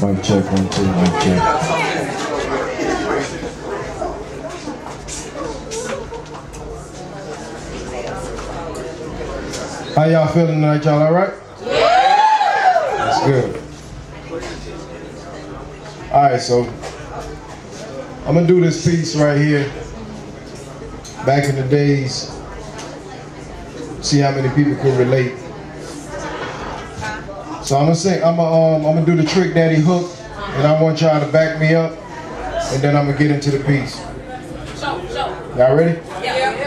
Mic check, 1, 2, mic check. How y'all feeling tonight, y'all alright? Yeah! That's good. Alright, so I'm gonna do this piece right here. Back in the days, see how many people could relate. So I'm gonna do the Trick Daddy hook, and I want y'all to back me up, and then I'm gonna get into the piece. Y'all ready? Yeah.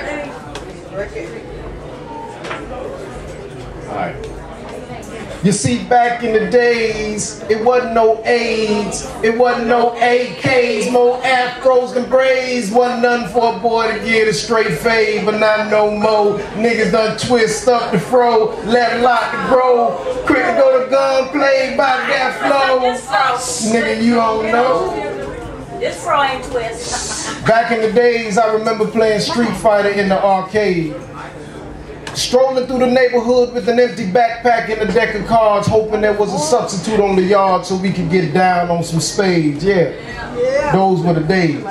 All right. You see, back in the days, it wasn't no AIDS, it wasn't no AKs, more afros than braids. Wasn't nothing for a boy to get a straight fade, but not no more. Niggas done twist up the fro, let lock the grow. Quick to go to gunplay by that flow. Nigga, you don't know. This fro ain't twist. Back in the days, I remember playing Street Fighter in the arcade. Strolling through the neighborhood with an empty backpack and a deck of cards, hoping there was a substitute on the yard so we could get down on some spades. Yeah, those were the days.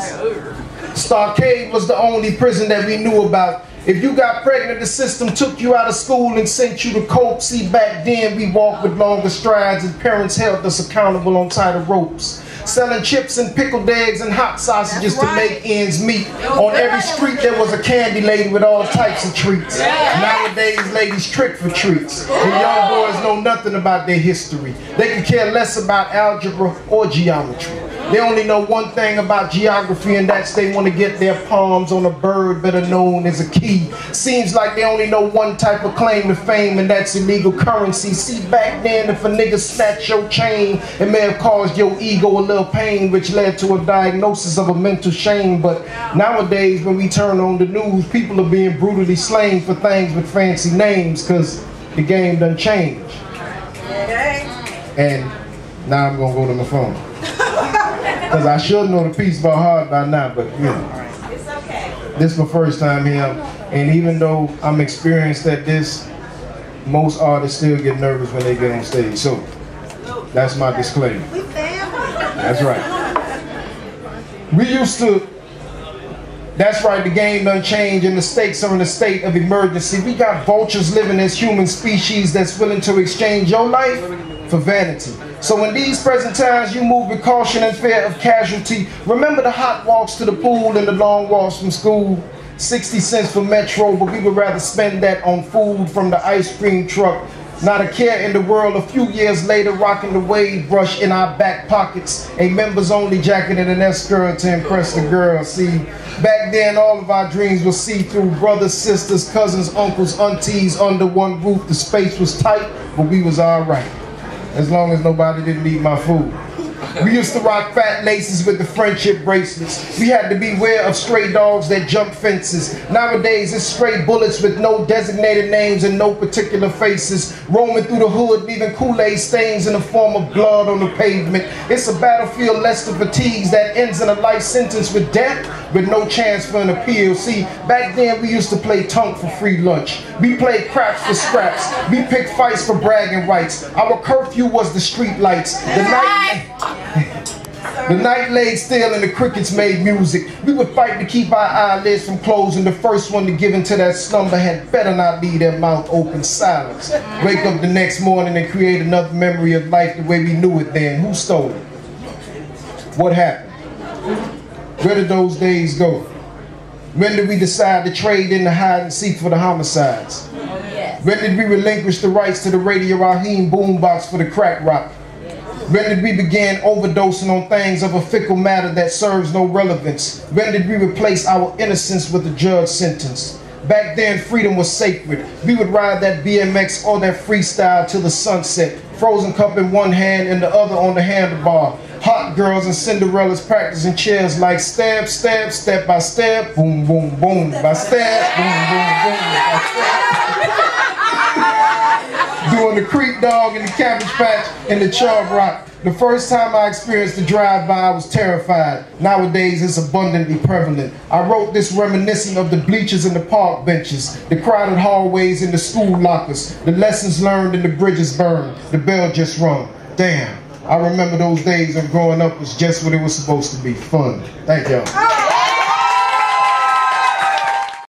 Starcade was the only prison that we knew about. If you got pregnant, the system took you out of school and sent you to cope. See, back then we walked with longer strides and parents held us accountable on tighter ropes. Selling chips and pickled eggs and hot sausages to make ends meet. On every street there was a candy lady with all types of treats. Nowadays ladies trick for treats. And young boys know nothing about their history. They could care less about algebra or geometry. They only know one thing about geography, and that's they want to get their palms on a bird better known as a key. Seems like they only know one type of claim to fame, and that's illegal currency. See, back then if a nigga snatched your chain, it may have caused your ego a little pain, which led to a diagnosis of a mental shame. But nowadays when we turn on the news, people are being brutally slain for things with fancy names, because the game done changed. And now I'm gonna go to my phone. Because I should know the piece by heart by now, but you know. It's okay. This is my first time here, and even though I'm experienced at this, most artists still get nervous when they get on stage. So that's my disclaimer. That's right. We used to, that's right, the game done changed and the stakes are in a state of emergency. We got vultures living as human species that's willing to exchange your life for vanity. So in these present times, you move with caution and fear of casualty. Remember the hot walks to the pool and the long walks from school. 60 cents for Metro, but we would rather spend that on food from the ice cream truck. Not a care in the world. A few years later, rocking the wave brush in our back pockets. A members only jacket and an escort to impress the girl. See, back then all of our dreams were see-through. Brothers, sisters, cousins, uncles, aunties under one roof. The space was tight, but we was alright. As long as nobody didn't eat my food. We used to rock fat laces with the friendship bracelets. We had to beware of stray dogs that jump fences. Nowadays it's stray bullets with no designated names and no particular faces, roaming through the hood, leaving Kool-Aid stains in the form of blood on the pavement. It's a battlefield less than fatigues that ends in a life sentence with death, with no chance for an appeal. See, back then we used to play tunk for free lunch. We played craps for scraps. We picked fights for bragging rights. Our curfew was the street lights. The night lay still and the crickets made music. We would fight to keep our eyelids from closing. The first one to give into that slumber had better not leave their mouth open. Silence. Wake up the next morning and create another memory of life the way we knew it then. Who stole it? What happened? Where did those days go? When did we decide to trade in the hide and seek for the homicides? When did we relinquish the rights to the Radio Raheem boombox for the crack rock? When did we begin overdosing on things of a fickle matter that serves no relevance? When did we replace our innocence with a judge sentence? Back then, freedom was sacred. We would ride that BMX or that freestyle till the sunset. Frozen cup in one hand and the other on the handlebar. Hot girls and Cinderellas practicing chairs like stab, stab, step by step, boom, boom, boom, by step, boom, boom, boom, by step. Doing the creek dog and the cabbage patch and the chub rock. The first time I experienced the drive-by, I was terrified. Nowadays, it's abundantly prevalent. I wrote this reminiscing of the bleachers and the park benches, the crowded hallways and the school lockers, the lessons learned and the bridges burned. The bell just rung. Damn, I remember those days when growing up was just what it was supposed to be, fun. Thank y'all.